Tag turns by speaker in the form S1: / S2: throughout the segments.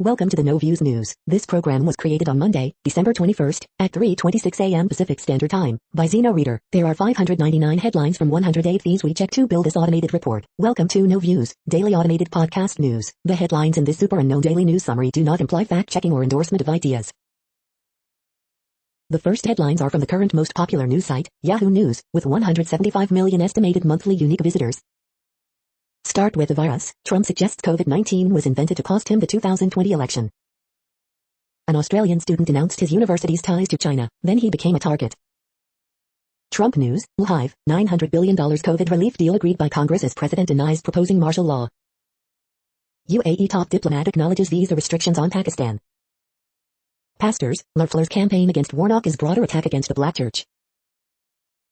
S1: Welcome to the No Views News. This program was created on Monday, December 21st, at 3:26 a.m. Pacific Standard Time, by Zeno Reader. There are 599 headlines from 108 these we check to build this automated report. Welcome to No Views, daily automated podcast news. The headlines in this super unknown daily news summary do not imply fact-checking or endorsement of ideas. The first headlines are from the current most popular news site, Yahoo News, with 175 million estimated monthly unique visitors. Start with the virus. Trump suggests COVID-19 was invented to cost him the 2020 election. An Australian student announced his university's ties to China, then he became a target. Trump news, live, $900 billion COVID relief deal agreed by Congress as president denies proposing martial law. UAE top diplomat acknowledges visa restrictions on Pakistan. Pastors, Loeffler's campaign against Warnock is broader attack against the black church.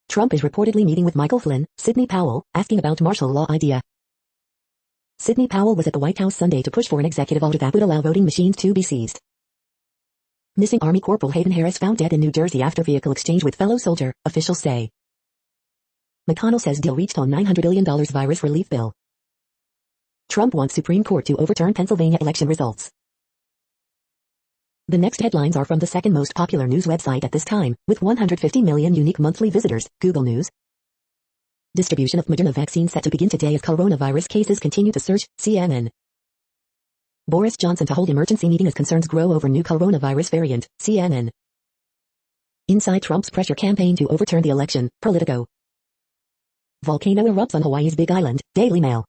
S1: Trump is reportedly meeting with Michael Flynn, Sidney Powell, asking about martial law idea. Sidney Powell was at the White House Sunday to push for an executive order that would allow voting machines to be seized. Missing Army Corporal Hayden Harris found dead in New Jersey after vehicle exchange with fellow soldier, officials say. McConnell says deal reached on $900 billion virus relief bill. Trump wants Supreme Court to overturn Pennsylvania election results. The next headlines are from the second most popular news website at this time, with 150 million unique monthly visitors, Google News. Distribution of Moderna vaccine set to begin today as coronavirus cases continue to surge, CNN. Boris Johnson to hold emergency meeting as concerns grow over new coronavirus variant, CNN. Inside Trump's pressure campaign to overturn the election, Politico. Volcano erupts on Hawaii's Big Island, Daily Mail.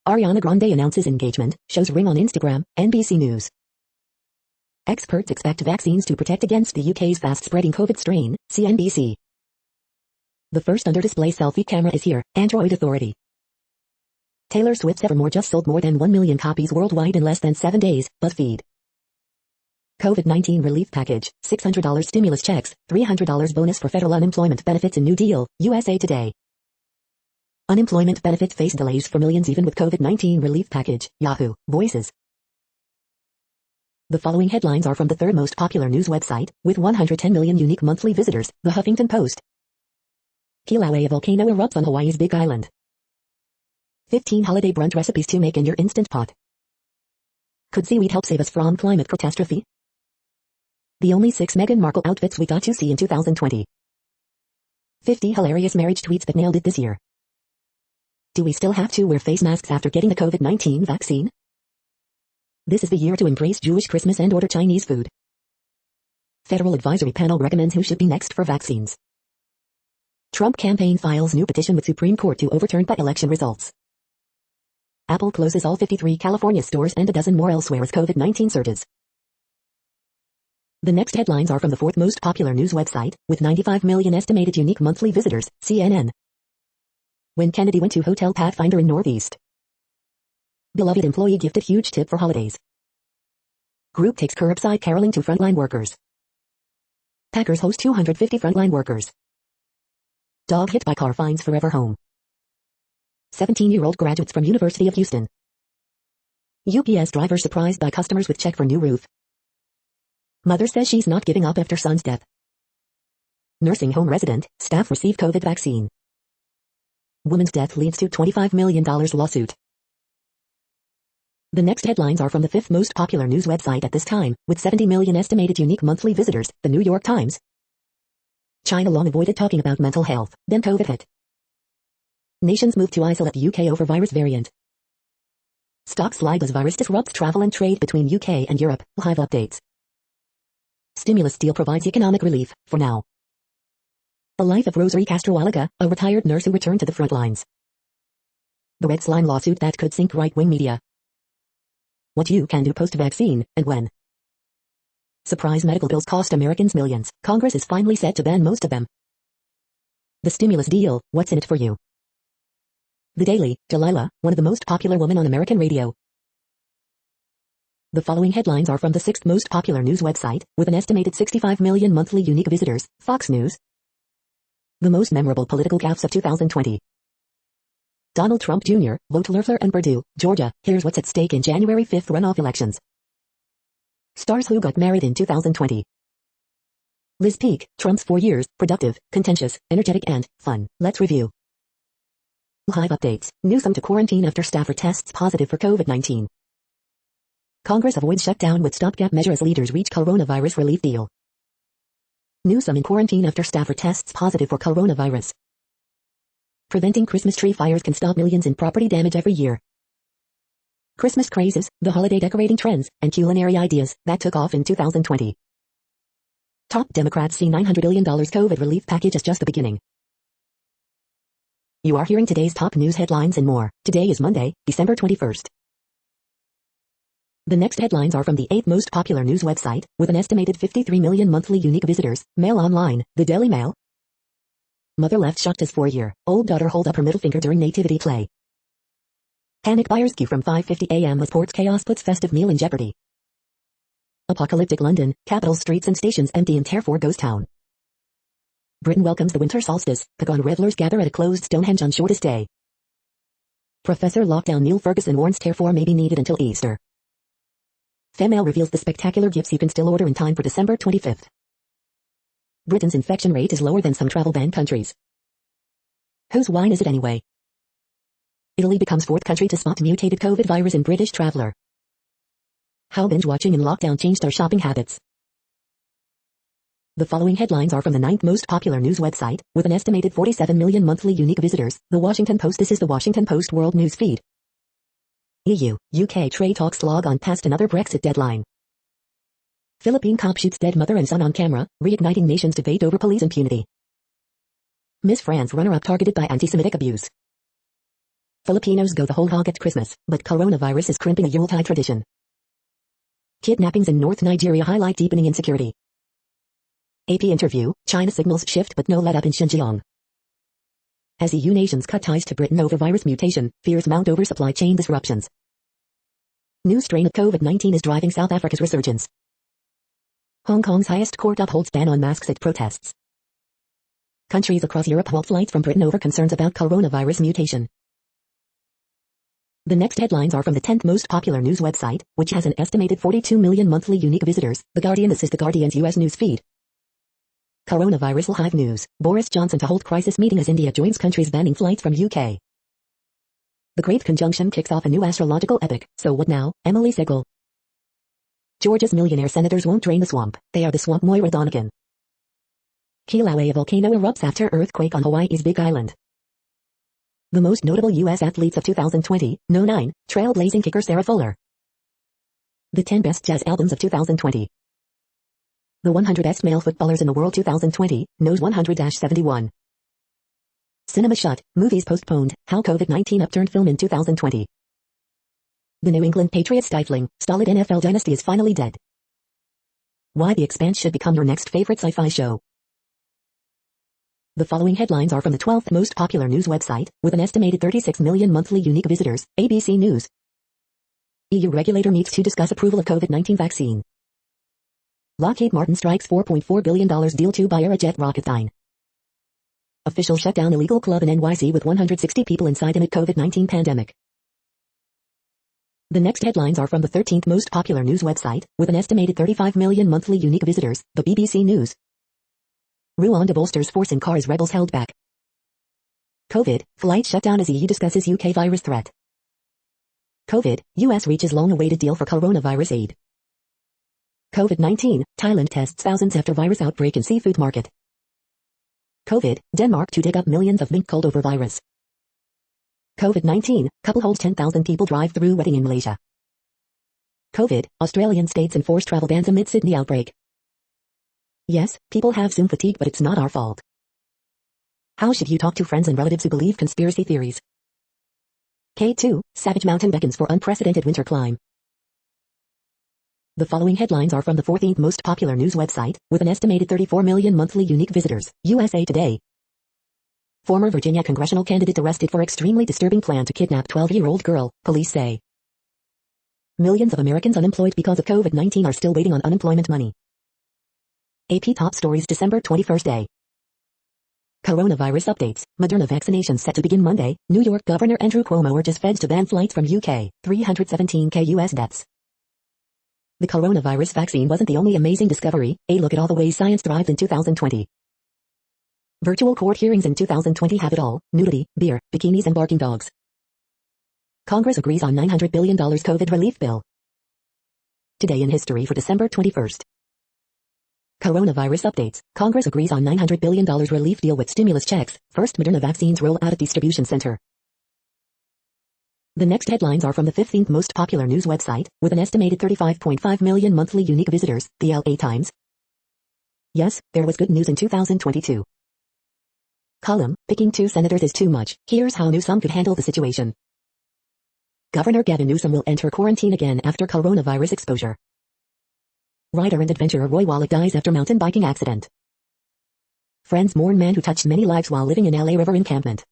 S1: Ariana Grande announces engagement, shows ring on Instagram, NBC News. Experts expect vaccines to protect against the UK's fast-spreading COVID strain, CNBC. The first under-display selfie camera is here, Android Authority. Taylor Swift's Evermore just sold more than 1 million copies worldwide in less than 7 days, BuzzFeed. COVID-19 relief package, $600 stimulus checks, $300 bonus for federal unemployment benefits in New Deal, USA Today. Unemployment benefits face delays for millions even with COVID-19 relief package, Yahoo, Voices. The following headlines are from the third most popular news website, with 110 million unique monthly visitors, The Huffington Post. Kilauea volcano erupts on Hawaii's Big Island. 15 holiday brunch recipes to make in your Instant Pot. Could seaweed help save us from climate catastrophe? The only 6 Meghan Markle outfits we got to see in 2020. 50 hilarious marriage tweets that nailed it this year. Do we still have to wear face masks after getting the COVID-19 vaccine? This is the year to embrace Jewish Christmas and order Chinese food. Federal Advisory Panel recommends who should be next for vaccines. Trump campaign files new petition with Supreme Court to overturn election results. Apple closes all 53 California stores and a dozen more elsewhere as COVID-19 surges. The next headlines are from the fourth most popular news website, with 95 million estimated unique monthly visitors, CNN. When Kennedy went to Hotel Pathfinder in Northeast. Beloved employee gifted huge tip for holidays. Group takes curbside caroling to frontline workers. Packers host 250 frontline workers. Dog hit by car finds forever home. 17-year-old graduates from University of Houston. UPS driver surprised by customers with check for new roof. Mother says she's not giving up after son's death. Nursing home resident, staff receive COVID vaccine. Woman's death leads to $25 million lawsuit. The next headlines are from the fifth most popular news website at this time, with 70 million estimated unique monthly visitors, The New York Times. China long avoided talking about mental health, then COVID hit. Nations move to isolate UK over virus variant. Stock slide as virus disrupts travel and trade between UK and Europe, live updates. Stimulus deal provides economic relief, for now. The life of Rosary Castro-Alaga, a retired nurse who returned to the front lines. The red slime lawsuit that could sink right-wing media. What you can do post-vaccine, and when. Surprise medical bills cost Americans millions. Congress is finally set to ban most of them. The stimulus deal, what's in it for you? The Daily, Delilah, one of the most popular women on American radio. The following headlines are from the sixth most popular news website, with an estimated 65 million monthly unique visitors, Fox News. The most memorable political gaffes of 2020. Donald Trump Jr., vote Loeffler and Purdue, Georgia. Here's what's at stake in January 5th runoff elections. Stars who got married in 2020. Liz Peek, Trump's 4 years, productive, contentious, energetic and fun. Let's review. Live updates. Newsom to quarantine after staffer tests positive for COVID-19. Congress avoids shutdown with stopgap measure as leaders reach coronavirus relief deal. Newsom in quarantine after staffer tests positive for coronavirus. Preventing Christmas tree fires can stop millions in property damage every year. Christmas crazes, the holiday decorating trends, and culinary ideas that took off in 2020. Top Democrats see $900 billion COVID relief package as just the beginning. You are hearing today's top news headlines and more. Today is Monday, December 21st. The next headlines are from the 8th most popular news website, with an estimated 53 million monthly unique visitors, Mail Online, the Daily Mail. Mother left shocked as 4-year-old daughter holds up her middle finger during nativity play. Panic buyers queue from 5:50 a.m. as ports chaos puts festive meal in jeopardy. Apocalyptic London, capital streets and stations empty in Terror ghost town. Britain welcomes the winter solstice, pagan revelers gather at a closed Stonehenge on shortest day. Professor Lockdown Neil Ferguson warns Terror may be needed until Easter. Femail reveals the spectacular gifts you can still order in time for December 25th. Britain's infection rate is lower than some travel ban countries. Whose wine is it anyway? Italy becomes 4th country to spot mutated COVID virus in British traveler. How binge watching in lockdown changed our shopping habits. The following headlines are from the 9th most popular news website, with an estimated 47 million monthly unique visitors, The Washington Post. This is the Washington Post World News Feed. EU, UK trade talks log on past another Brexit deadline. Philippine cop shoots dead mother and son on camera, reigniting nation's debate over police impunity. Miss France runner-up targeted by anti-Semitic abuse. Filipinos go the whole hog at Christmas, but coronavirus is crimping a Yuletide tradition. Kidnappings in North Nigeria highlight deepening insecurity. AP interview, China signals shift but no let-up in Xinjiang. As EU nations cut ties to Britain over virus mutation, fears mount over supply chain disruptions. New strain of COVID-19 is driving South Africa's resurgence. Hong Kong's highest court upholds ban on masks at protests. Countries across Europe halt flights from Britain over concerns about coronavirus mutation. The next headlines are from the 10th most popular news website, which has an estimated 42 million monthly unique visitors, The Guardian. This is The Guardian's US news feed. Coronavirus will hive news. Boris Johnson to hold crisis meeting as India joins countries banning flights from UK. The Great Conjunction kicks off a new astrological epoch. So what now, Emily Segal? Georgia's millionaire senators won't drain the swamp. They are the swamp. Moira Donegan. Kilauea volcano erupts after earthquake on Hawaii's Big Island. The most notable U.S. athletes of 2020, No. 9, trailblazing kicker Sarah Fuller. The 10 best jazz albums of 2020. The 100 best male footballers in the world 2020, Knows 100-71. Cinema shut, movies postponed, how COVID-19 upturned film in 2020. The New England Patriots stifling, stolid NFL dynasty is finally dead. Why The Expanse should become your next favorite sci-fi show. The following headlines are from the 12th most popular news website, with an estimated 36 million monthly unique visitors, ABC News. EU regulator meets to discuss approval of COVID-19 vaccine. Lockheed Martin strikes $4.4 billion deal to buy Aerojet Rocketdyne. Official shutdown illegal club in NYC with 160 people inside amid COVID-19 pandemic. The next headlines are from the 13th most popular news website, with an estimated 35 million monthly unique visitors, the BBC News. Rwanda bolsters force in cars rebels held back. COVID, flight shutdown as EU discusses UK virus threat. COVID, US reaches long-awaited deal for coronavirus aid. COVID-19, Thailand tests thousands after virus outbreak in seafood market. COVID, Denmark to dig up millions of mink cold over virus. COVID-19, couple holds 10,000 people drive-through wedding in Malaysia. COVID, Australian states enforce travel bans amid Sydney outbreak. Yes, people have Zoom fatigue, but it's not our fault. How should you talk to friends and relatives who believe conspiracy theories? K2, Savage Mountain beckons for unprecedented winter climb. The following headlines are from the 14th most popular news website, with an estimated 34 million monthly unique visitors, USA Today. Former Virginia congressional candidate arrested for extremely disturbing plan to kidnap 12-year-old girl, police say. Millions of Americans unemployed because of COVID-19 are still waiting on unemployment money. AP Top Stories December 21st day. Coronavirus updates. Moderna vaccinations set to begin Monday. New York Governor Andrew Cuomo urges feds to ban flights from UK. 317k US deaths. The coronavirus vaccine wasn't the only amazing discovery. A look at all the ways science thrived in 2020. Virtual court hearings in 2020 have it all. Nudity, beer, bikinis and barking dogs. Congress agrees on $900 billion COVID relief bill. Today in history for December 21st. Coronavirus updates. Congress agrees on $900 billion relief deal with stimulus checks. First Moderna vaccines roll out at distribution center. The next headlines are from the 15th most popular news website, with an estimated 35.5 million monthly unique visitors, the LA Times. Yes, there was good news in 2022. Column, picking 2 senators is too much. Here's how Newsom could handle the situation. Governor Gavin Newsom will enter quarantine again after coronavirus exposure. Writer and adventurer Wwe Tlc dies after mountain biking accident. Friends mourn man who touched many lives while living in LA River encampment.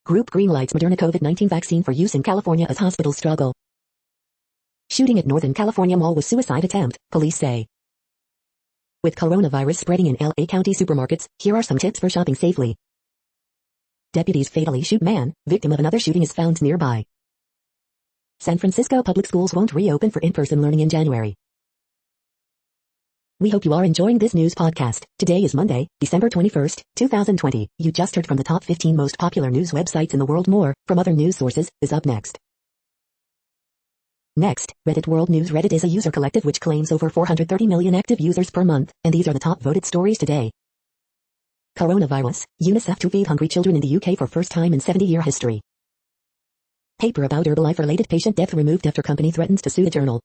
S1: Group greenlights Moderna COVID-19 vaccine for use in California as hospitals struggle. Shooting at Northern California mall was suicide attempt, police say. With coronavirus spreading in LA County supermarkets, here are some tips for shopping safely. Deputies fatally shoot man, victim of another shooting is found nearby. San Francisco public schools won't reopen for in-person learning in January. We hope you are enjoying this news podcast. Today is Monday, December 21st, 2020. You just heard from the top 15 most popular news websites in the world. More from other news sources is up next. Next, Reddit World News. Reddit is a user collective which claims over 430 million active users per month, and these are the top voted stories today. Coronavirus, UNICEF to feed hungry children in the UK for first time in 70-year history. Paper about Herbalife-related patient death removed after company threatens to sue the journal.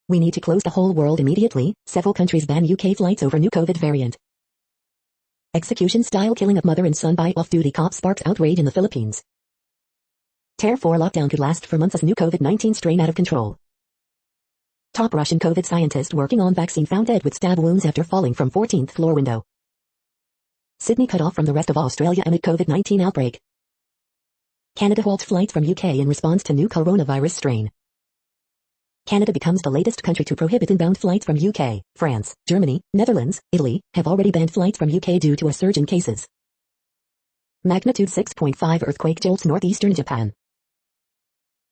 S1: We need to close the whole world immediately. Several countries ban UK flights over new COVID variant. Execution-style killing of mother and son by off-duty cop sparks outrage in the Philippines. Tier 4 lockdown could last for months as new COVID-19 strain out of control. Top Russian COVID scientist working on vaccine found dead with stab wounds after falling from 14th floor window. Sydney cut off from the rest of Australia amid COVID-19 outbreak. Canada halts flights from UK in response to new coronavirus strain. Canada becomes the latest country to prohibit inbound flights from UK. France, Germany, Netherlands, Italy have already banned flights from UK due to a surge in cases. Magnitude 6.5 earthquake jolts northeastern Japan.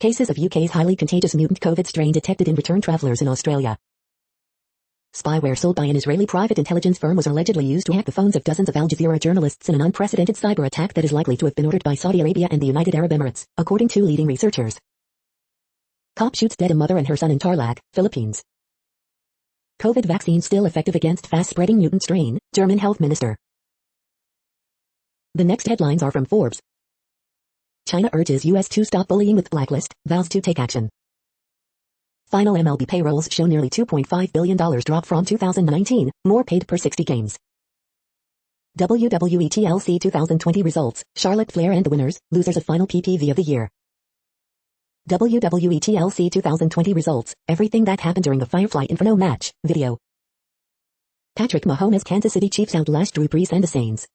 S1: Cases of UK's highly contagious mutant COVID strain detected in return travelers in Australia. Spyware sold by an Israeli private intelligence firm was allegedly used to hack the phones of dozens of Al Jazeera journalists in an unprecedented cyber attack that is likely to have been ordered by Saudi Arabia and the United Arab Emirates, according to leading researchers. Cop shoots dead a mother and her son in Tarlac, Philippines. COVID vaccine still effective against fast-spreading mutant strain, German health minister. The next headlines are from Forbes. China urges US to stop bullying with blacklist, vows to take action. Final MLB payrolls show nearly $2.5 billion drop from 2019, more paid per 60 games. Wwe Tlc 2020 results, Charlotte Flair and the winners, losers of final PPV of the year. Wwe Tlc 2020 results, everything that happened during the Firefly Inferno match, video. Patrick Mahomes Kansas City Chiefs outlast Drew Brees and the Saints.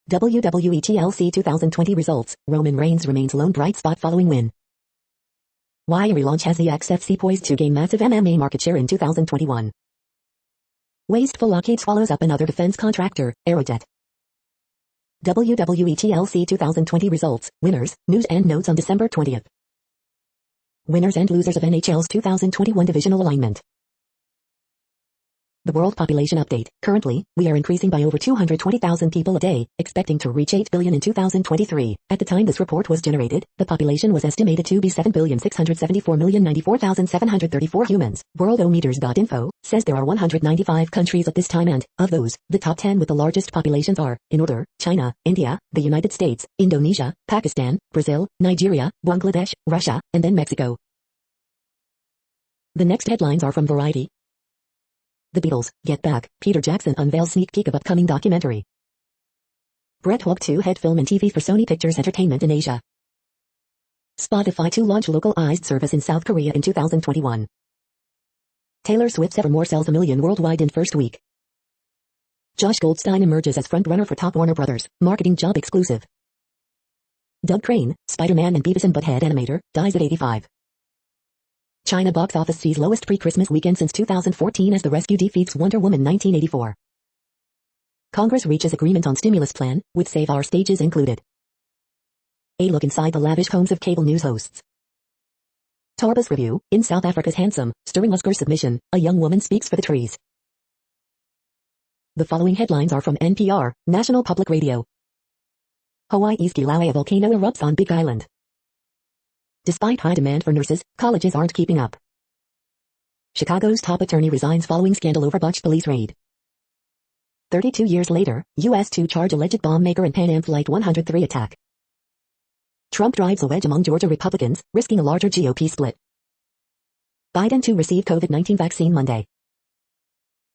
S1: Wwe Tlc 2020 results, Roman Reigns remains lone bright spot following win. Wye relaunch has the XFC poised to gain massive MMA market share in 2021. Wasteful Lockheed swallows up another defense contractor, Aerojet. Wwe Tlc 2020 results, winners, news and notes on December 20th. Winners and losers of NHL's 2021 divisional alignment. The world population update. Currently, we are increasing by over 220,000 people a day, expecting to reach 8 billion in 2023. At the time this report was generated, the population was estimated to be 7,674,094,734 humans. Worldometers.info says there are 195 countries at this time and, of those, the top 10 with the largest populations are, in order, China, India, the United States, Indonesia, Pakistan, Brazil, Nigeria, Bangladesh, Russia, and then Mexico. The next headlines are from Variety. The Beatles, Get Back, Peter Jackson unveils sneak peek of upcoming documentary. Brett Hawke to head film and TV for Sony Pictures Entertainment in Asia. Spotify to launch localized service in South Korea in 2021. Taylor Swift's Evermore sells 1 million worldwide in first week. Josh Goldstein emerges as frontrunner for top Warner Brothers, marketing job exclusive. Doug Crane, Spider-Man and Beavis and Butt-Head animator, dies at 85. China box office sees lowest pre-Christmas weekend since 2014 as The Rescue defeats Wonder Woman 1984. Congress reaches agreement on stimulus plan, with Save Our stages included. A look inside the lavish homes of cable news hosts. Torba's review, in South Africa's handsome, stirring Oscar submission, a young woman speaks for the trees. The following headlines are from NPR, National Public Radio. Hawaii's Kilauea volcano erupts on Big Island. Despite high demand for nurses, colleges aren't keeping up. Chicago's top attorney resigns following scandal over botched police raid. 32 years later, U.S. to charge alleged bomb maker in Pan Am Flight 103 attack. Trump drives a wedge among Georgia Republicans, risking a larger GOP split. Biden to receive COVID-19 vaccine Monday.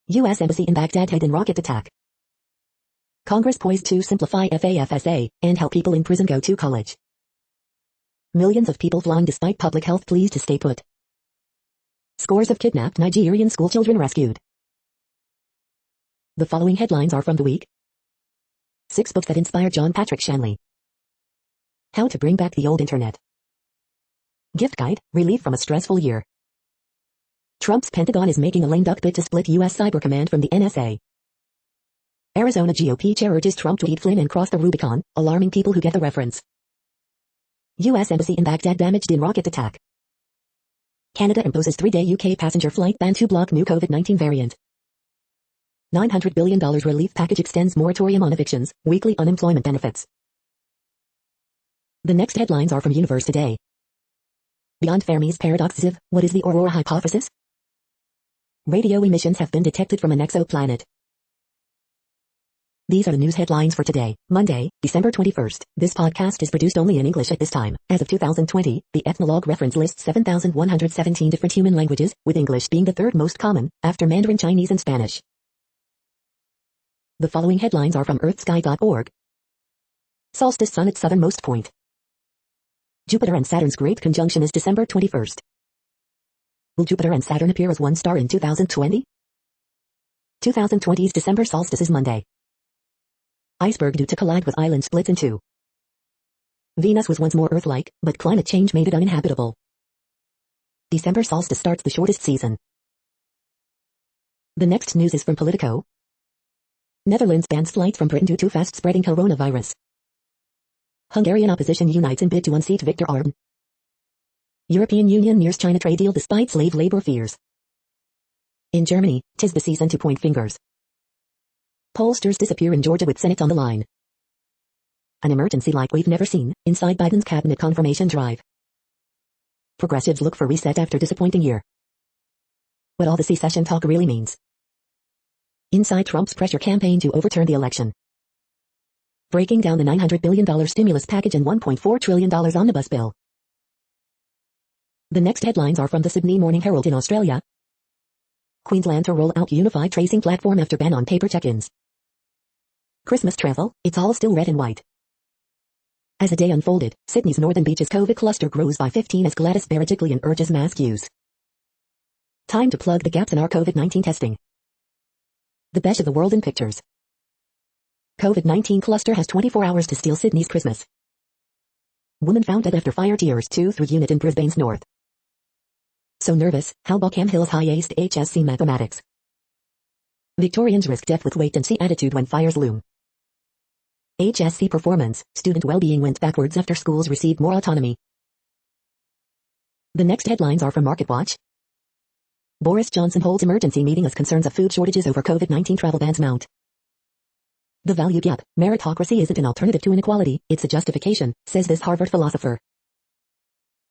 S1: U.S. Embassy in Baghdad hit in rocket attack. Congress poised to simplify FAFSA and help people in prison go to college. Millions of people flying despite public health pleas to stay put. Scores of kidnapped Nigerian schoolchildren rescued. The following headlines are from the week. 6 books that inspired John Patrick Shanley. How to bring back the old internet. Gift guide, relief from a stressful year. Trump's Pentagon is making a lame duck bid to split U.S. Cyber Command from the NSA. Arizona GOP chair urges Trump to eat Flynn and cross the Rubicon, alarming people who get the reference. U.S. Embassy in Baghdad damaged in rocket attack. Canada imposes 3-day UK passenger flight ban to block new COVID-19 variant. $900 billion relief package extends moratorium on evictions, weekly unemployment benefits. The next headlines are from Universe Today. Beyond Fermi's paradox of, what is the Aurora hypothesis? Radio emissions have been detected from an exoplanet. These are the news headlines for today, Monday, December 21st. This podcast is produced only in English at this time. As of 2020, the Ethnologue reference lists 7,117 different human languages, with English being the third most common, after Mandarin Chinese and Spanish. The following headlines are from earthsky.org. Solstice sun at southernmost point. Jupiter and Saturn's great conjunction is December 21st. Will Jupiter and Saturn appear as one star in 2020? 2020's December solstice is Monday. Iceberg due to collide with island splits in two. Venus was once more Earth-like, but climate change made it uninhabitable. December solstice starts the shortest season. The next news is from Politico. Netherlands bans flights from Britain due to fast-spreading coronavirus. Hungarian opposition unites in bid to unseat Viktor Orban. European Union nears China trade deal despite slave labor fears. In Germany, 'tis the season to point fingers. Pollsters disappear in Georgia with Senate on the line. An emergency like we've never seen, inside Biden's cabinet confirmation drive. Progressives look for reset after disappointing year. What all the secession talk really means. Inside Trump's pressure campaign to overturn the election. Breaking down the $900 billion stimulus package and $1.4 trillion omnibus bill. The next headlines are from the Sydney Morning Herald in Australia. Queensland to roll out unified tracing platform after ban on paper check-ins. Christmas travel, it's all still red and white. As the day unfolded, Sydney's Northern Beaches COVID cluster grows by 15 as Gladys Berejiklian urges mask use. Time to plug the gaps in our COVID-19 testing. The best of the world in pictures. COVID-19 cluster has 24 hours to steal Sydney's Christmas. Woman found dead after fire tears 2-3 unit in Brisbane's north. So nervous, how Bockham Hill's high-aced HSC mathematics. Victorians risk death with wait-and-see attitude when fires loom. HSC performance, student well-being went backwards after schools received more autonomy. The next headlines are from MarketWatch. Boris Johnson holds emergency meeting as concerns of food shortages over COVID-19 travel bans mount. The value gap, meritocracy isn't an alternative to inequality, it's a justification, says this Harvard philosopher.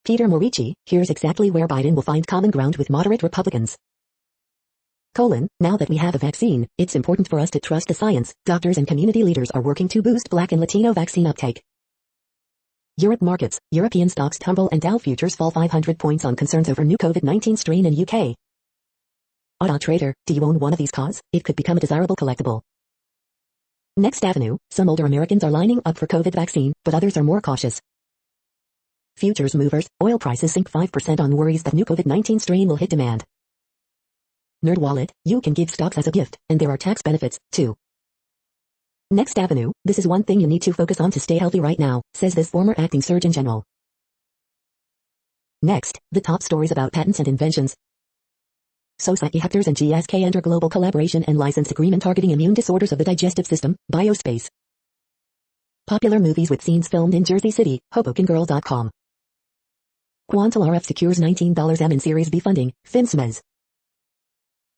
S1: Peter Morici, here's exactly where Biden will find common ground with moderate Republicans. Now that we have a vaccine, it's important for us to trust the science. Doctors and community leaders are working to boost Black and Latino vaccine uptake. Europe markets, European stocks tumble and Dow futures fall 500 points on concerns over new COVID-19 strain in UK. Auto trader, do you own one of these cars? It could become a desirable collectible. Next Avenue, some older Americans are lining up for COVID vaccine, but others are more cautious. Futures movers, oil prices sink 5% on worries that new COVID-19 strain will hit demand. NerdWallet, you can give stocks as a gift, and there are tax benefits, too. Next Avenue, this is one thing you need to focus on to stay healthy right now, says this former acting Surgeon General. Next, the top stories about patents and inventions. Psychiaters and GSK enter global collaboration and license agreement targeting immune disorders of the digestive system, biospace. Popular movies with scenes filmed in Jersey City, HobokenGirl.com. Quantal RF secures $19 M in Series B funding, FinSmez.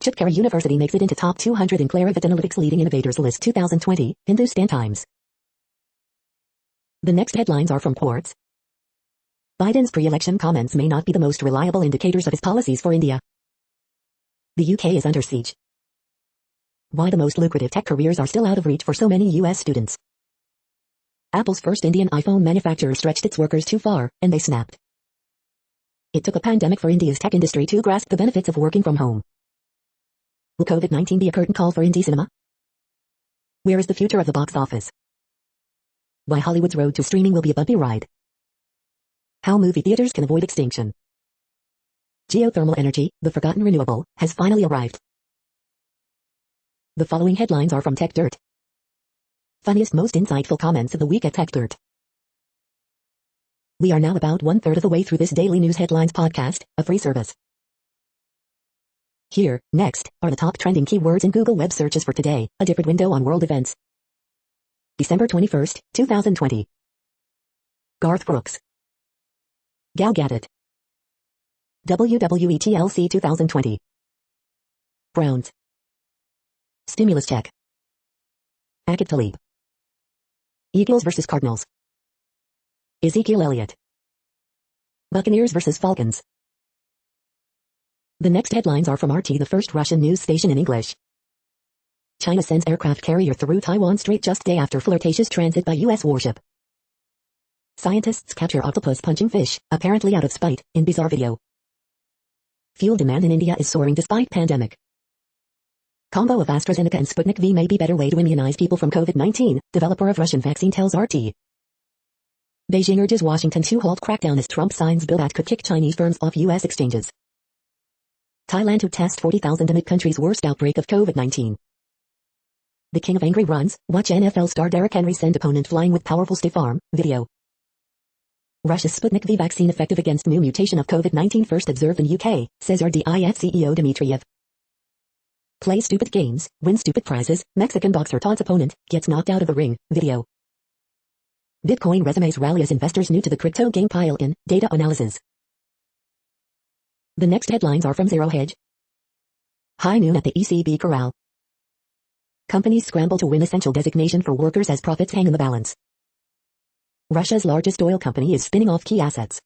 S1: Chutkara University makes it into top 200 in Clarivat Analytics Leading Innovators List 2020, Hindustan Times. The next headlines are from Quartz. Biden's pre-election comments may not be the most reliable indicators of his policies for India. The UK is under siege. Why the most lucrative tech careers are still out of reach for so many US students. Apple's first Indian iPhone manufacturer stretched its workers too far, and they snapped. It took a pandemic for India's tech industry to grasp the benefits of working from home. Will COVID-19 be a curtain call for indie cinema? Where is the future of the box office? Why Hollywood's road to streaming will be a bumpy ride. How movie theaters can avoid extinction. Geothermal energy, the forgotten renewable, has finally arrived. The following headlines are from Tech Dirt. Funniest, most insightful comments of the week at Tech Dirt. We are now about 1/3 of the way through this daily news headlines podcast, a free service. Here, next, are the top trending keywords in Google web searches for today, a different window on world events. December 21st, 2020. Garth Brooks. Gal Gadot. Wwe Tlc 2020. Browns. Stimulus check. Akid Talib. Eagles vs. Cardinals. Ezekiel Elliott. Buccaneers vs. Falcons. The next headlines are from RT, the first Russian news station in English. China sends aircraft carrier through Taiwan Strait just day after flirtatious transit by U.S. warship. Scientists capture octopus punching fish, apparently out of spite, in bizarre video. Fuel demand in India is soaring despite pandemic. Combo of AstraZeneca and Sputnik V may be better way to immunize people from COVID-19, developer of Russian vaccine tells RT. Beijing urges Washington to halt crackdown as Trump signs bill that could kick Chinese firms off U.S. exchanges. Thailand to test 40,000 amid country's worst outbreak of COVID-19. The king of angry runs, watch NFL star Derrick Henry send opponent flying with powerful stiff arm, video. Russia's Sputnik V vaccine effective against new mutation of COVID-19 first observed in UK, says RDIF CEO Dmitriev. Play stupid games, win stupid prizes, Mexican boxer taunts opponent, gets knocked out of the ring, video. Bitcoin resumes rally as investors new to the crypto game pile in, data analysis. The next headlines are from Zero Hedge. High noon at the ECB corral. Companies scramble to win essential designation for workers as profits hang in the balance. Russia's largest oil company is spinning off key assets.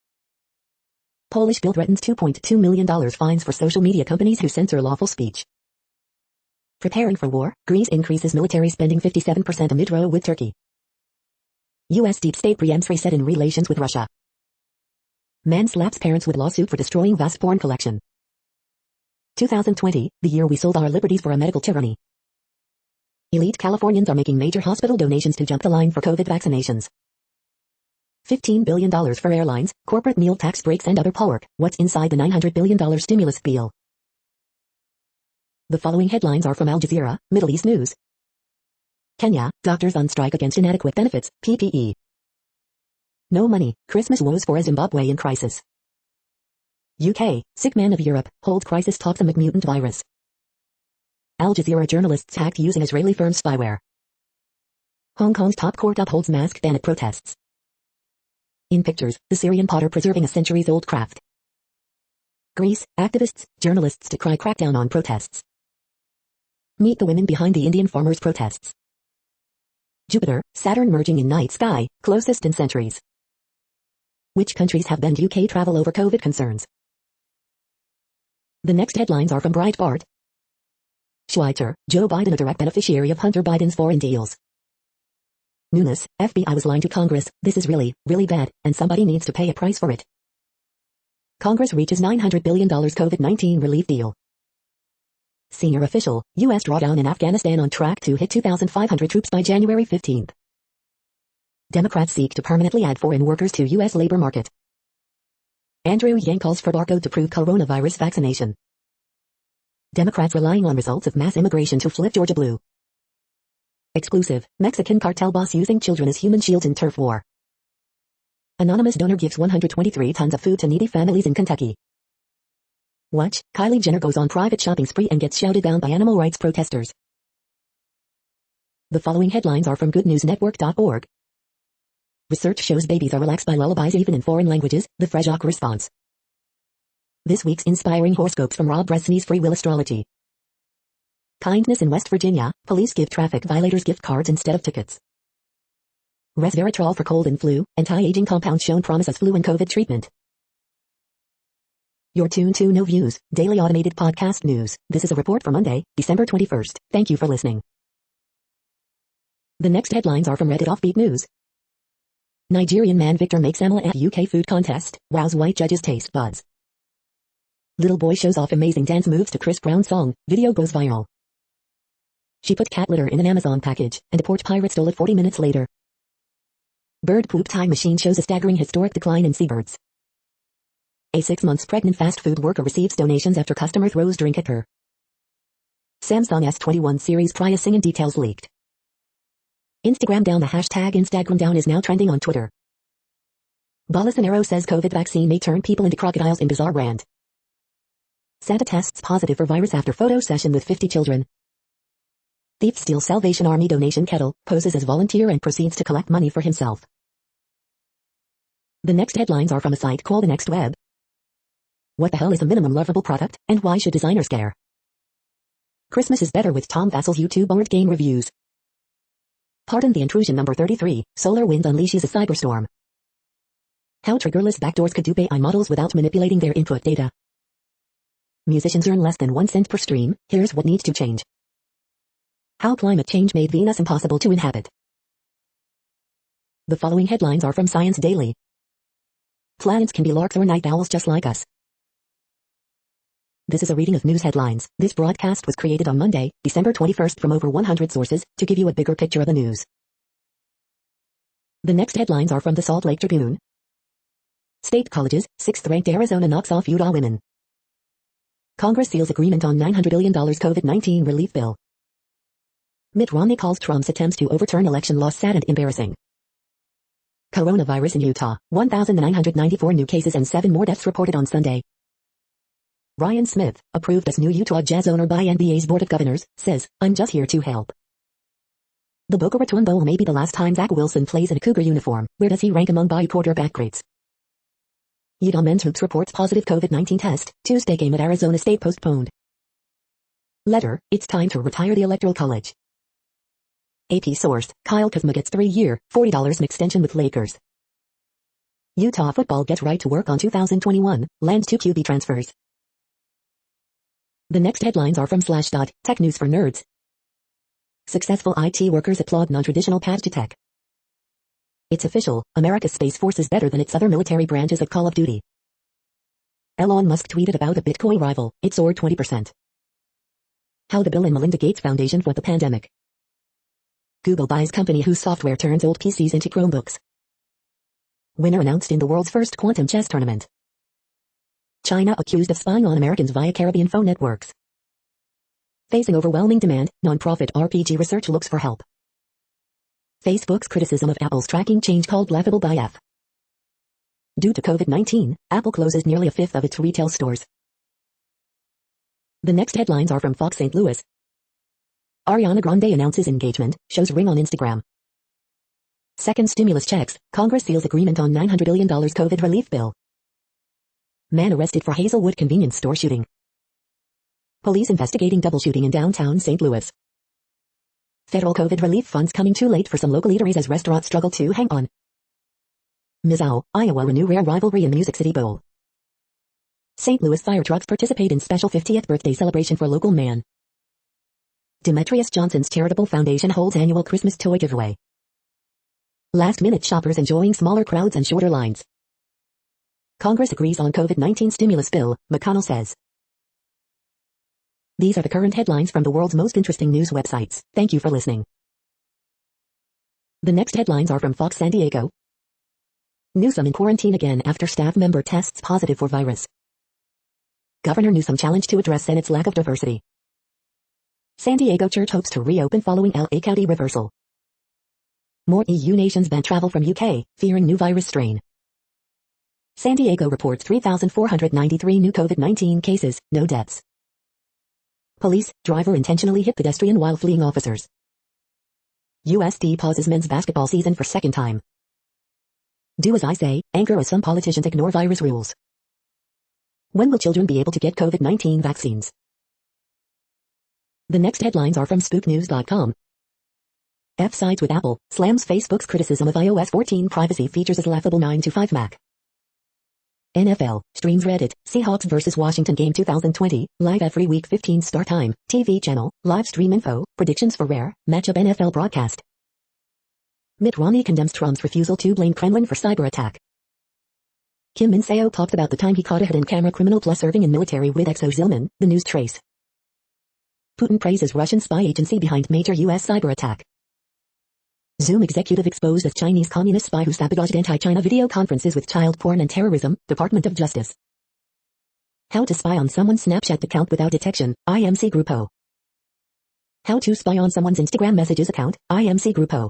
S1: Polish bill threatens $2.2 million fines for social media companies who censor lawful speech. Preparing for war, Greece increases military spending 57% amid row with Turkey. U.S. deep state preempts reset in relations with Russia. Man slaps parents with lawsuit for destroying vast porn collection. 2020, the year we sold our liberties for a medical tyranny. Elite Californians are making major hospital donations to jump the line for COVID vaccinations. $15 billion for airlines, corporate meal tax breaks and other pork. What's inside the $900 billion stimulus bill? The following headlines are from Al Jazeera, Middle East News. Kenya, doctors on strike against inadequate benefits, PPE. No money, Christmas woes for a Zimbabwe in crisis. UK, sick man of Europe, holds crisis talks amid mutant virus. Al Jazeera journalists hacked using Israeli firm spyware. Hong Kong's top court upholds mask ban at protests. In pictures, the Syrian potter preserving a centuries-old craft. Greece, activists, journalists decry crackdown on protests. Meet the women behind the Indian farmers' protests. Jupiter, Saturn merging in night sky, closest in centuries. Which countries have banned UK travel over COVID concerns? The next headlines are from Breitbart. Schweitzer, Joe Biden a direct beneficiary of Hunter Biden's foreign deals. Nunes, FBI was lying to Congress, this is really, really bad, and somebody needs to pay a price for it. Congress reaches $900 billion COVID-19 relief deal. Senior official, U.S. drawdown in Afghanistan on track to hit 2,500 troops by January 15. Democrats seek to permanently add foreign workers to U.S. labor market. Andrew Yang calls for barcode to prove coronavirus vaccination. Democrats relying on results of mass immigration to flip Georgia blue. Exclusive, Mexican cartel boss using children as human shields in turf war. Anonymous donor gives 123 tons of food to needy families in Kentucky. Watch, Kylie Jenner goes on private shopping spree and gets shouted down by animal rights protesters. The following headlines are from goodnewsnetwork.org. Research shows babies are relaxed by lullabies even in foreign languages, the Frejok response. This week's inspiring horoscopes from Rob Bresney's Free Will Astrology. Kindness in West Virginia, police give traffic violators gift cards instead of tickets. Resveratrol for cold and flu, anti-aging compound shown promise as flu and COVID treatment. You're tuned to No Views, daily automated podcast news. This is a report for Monday, December 21st. Thank you for listening. The next headlines are from Reddit Offbeat News. Nigerian man Victor makes amla at UK food contest, wows white judges' taste buds. Little boy shows off amazing dance moves to Chris Brown song, video goes viral. She put cat litter in an Amazon package, and a port pirate stole it 40 minutes later. Bird poop time machine shows a staggering historic decline in seabirds. A 6 months pregnant fast food worker receives donations after customer throws drink at her. Samsung S21 series Prius singing details leaked. Instagram down. The hashtag Instagram down is now trending on Twitter. Bolsonaro says COVID vaccine may turn people into crocodiles in bizarre rant. Santa tests positive for virus after photo session with 50 children. Thief steals Salvation Army donation kettle, poses as volunteer and proceeds to collect money for himself. The next headlines are from a site called The Next Web. What the hell is a minimum lovable product, and why should designers care? Christmas is better with Tom Vassel's YouTube board game reviews. Pardon the intrusion number 33, SolarWinds unleashes a cyberstorm. How triggerless backdoors could dupe AI models without manipulating their input data. Musicians earn less than 1 cent per stream, here's what needs to change. How climate change made Venus impossible to inhabit. The following headlines are from Science Daily. Planets can be larks or night owls just like us. This is a reading of news headlines. This broadcast was created on Monday, December 21st from over 100 sources, to give you a bigger picture of the news. The next headlines are from the Salt Lake Tribune. State colleges, 6th-ranked Arizona knocks off Utah women. Congress seals agreement on $900 billion COVID-19 relief bill. Mitt Romney calls Trump's attempts to overturn election loss sad and embarrassing. Coronavirus in Utah, 1,994 new cases and 7 more deaths reported on Sunday. Ryan Smith, approved as new Utah Jazz owner by NBA's Board of Governors, says, "I'm just here to help." The Boca Raton Bowl may be the last time Zach Wilson plays in a Cougar uniform. Where does he rank among Bayou quarterback greats? Utah men's hoops reports positive COVID-19 test. Tuesday game at Arizona State postponed. Letter, it's time to retire the Electoral College. AP source, Kyle Kuzma gets 3-year, $40 extension with Lakers. Utah football gets right to work on 2021, lands 2 QB transfers. The next headlines are from Slashdot, tech news for nerds. Successful IT workers applaud non-traditional path to tech. It's official, America's Space Force is better than its other military branches of Call of Duty. Elon Musk tweeted about a Bitcoin rival, it soared 20%. How the Bill and Melinda Gates Foundation fought the pandemic. Google buys company whose software turns old PCs into Chromebooks. Winner announced in the world's first quantum chess tournament. China accused of spying on Americans via Caribbean phone networks. Facing overwhelming demand, nonprofit RPG Research looks for help. Facebook's criticism of Apple's tracking change called laughable by F. Due to COVID-19, Apple closes nearly a fifth of its retail stores. The next headlines are from Fox St. Louis. Ariana Grande announces engagement, shows ring on Instagram. Second stimulus checks, Congress seals agreement on $900 billion COVID relief bill. Man arrested for Hazelwood convenience store shooting. Police investigating double shooting in downtown St. Louis. Federal COVID relief funds coming too late for some local eateries as restaurants struggle to hang on. Mizzou, Iowa renew rare rivalry in the Music City Bowl. St. Louis fire trucks participate in special 50th birthday celebration for local man. Demetrius Johnson's charitable foundation holds annual Christmas toy giveaway. Last-minute shoppers enjoying smaller crowds and shorter lines. Congress agrees on COVID-19 stimulus bill, McConnell says. These are the current headlines from the world's most interesting news websites. Thank you for listening. The next headlines are from Fox San Diego. Newsom in quarantine again after staff member tests positive for virus. Governor Newsom challenged to address Senate's lack of diversity. San Diego church hopes to reopen following LA County reversal. More EU nations ban travel from UK, fearing new virus strain. San Diego reports 3,493 new COVID-19 cases, no deaths. Police, driver intentionally hit pedestrian while fleeing officers. USD pauses men's basketball season for second time. Do as I say, anger as some politicians ignore virus rules. When will children be able to get COVID-19 vaccines? The next headlines are from spooknews.com. F sides with Apple, slams Facebook's criticism of iOS 14 privacy features as laughable 9 to 5 Mac. NFL, streams Reddit, Seahawks vs. Washington game 2020, live every week 15 start time, TV channel, live stream info, predictions for rare, matchup NFL broadcast. Mitt Romney condemns Trump's refusal to blame Kremlin for cyber attack. Kim Min-seo talked about the time he caught a hidden camera criminal plus serving in military with Exo Zilman, the news trace. Putin praises Russian spy agency behind major U.S. cyber attack. Zoom executive exposed as Chinese communist spy who sabotaged anti-China video conferences with child porn and terrorism, Department of Justice. How to spy on someone's Snapchat account without detection, IMC Grupo. How to spy on someone's Instagram messages account, IMC Grupo.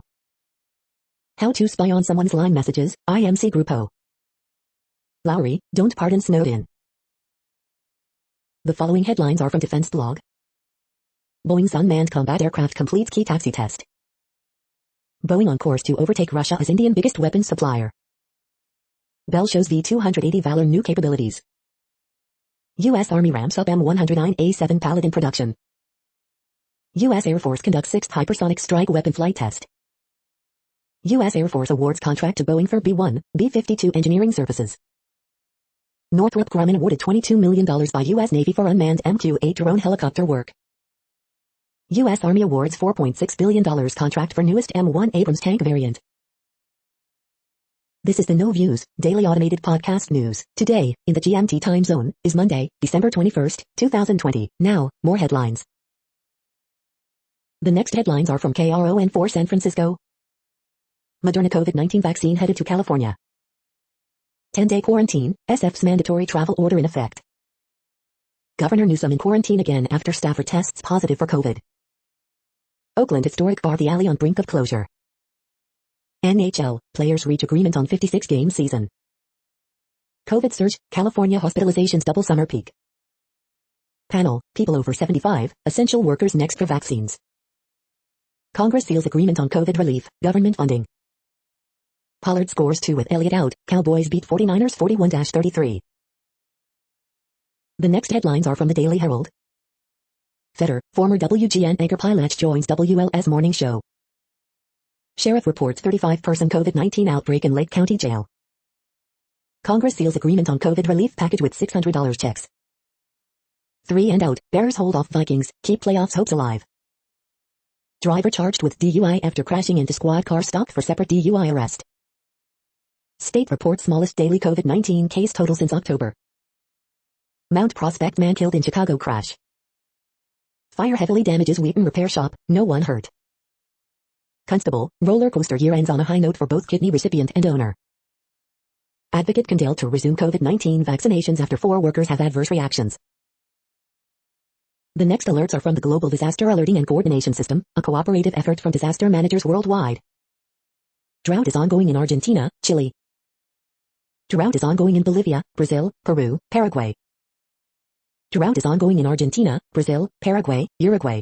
S1: How to spy on someone's Line messages, IMC Grupo. Lowry, don't pardon Snowden. The following headlines are from Defense Blog. Boeing's unmanned combat aircraft completes key taxi test. Boeing on course to overtake Russia as Indian biggest weapons supplier. Bell shows V-280 Valor new capabilities. U.S. Army ramps up M109A7 Paladin production. U.S. Air Force conducts 6th hypersonic strike weapon flight test. U.S. Air Force awards contract to Boeing for B-1, B-52 engineering services. Northrop Grumman awarded $22 million by U.S. Navy for unmanned MQ-8 drone helicopter work. U.S. Army awards $4.6 billion contract for newest M1 Abrams tank variant. This is the No Views, daily automated podcast news. Today, in the GMT time zone, is Monday, December 21st, 2020. Now, more headlines. The next headlines are from KRON4 San Francisco. Moderna COVID-19 vaccine headed to California. 10-day quarantine, SF's mandatory travel order in effect. Governor Newsom in quarantine again after staffer tests positive for COVID. Oakland Historic Bar The Alley on brink of closure. NHL, players reach agreement on 56-game season. COVID surge, California hospitalizations double summer peak. Panel, people over 75, essential workers next for vaccines. Congress seals agreement on COVID relief, government funding. Pollard scores 2 with Elliott out, Cowboys beat 49ers 41-33. The next headlines are from the Daily Herald. Feder, former WGN anchor pilot joins WLS morning show. Sheriff reports 35-person COVID-19 outbreak in Lake County Jail. Congress seals agreement on COVID relief package with $600 checks. 3 and out, Bears hold off Vikings, keep playoffs hopes alive. Driver charged with DUI after crashing into squad car stop for separate DUI arrest. State reports smallest daily COVID-19 case total since October. Mount Prospect man killed in Chicago crash. Fire heavily damages Wheaton repair shop, no one hurt. Constable, roller coaster year ends on a high note for both kidney recipient and owner. Advocate condemned to resume COVID-19 vaccinations after 4 workers have adverse reactions. The next alerts are from the Global Disaster Alerting and Coordination System, a cooperative effort from disaster managers worldwide. Drought is ongoing in Argentina, Chile. Drought is ongoing in Bolivia, Brazil, Peru, Paraguay. Drought is ongoing in Argentina, Brazil, Paraguay, Uruguay.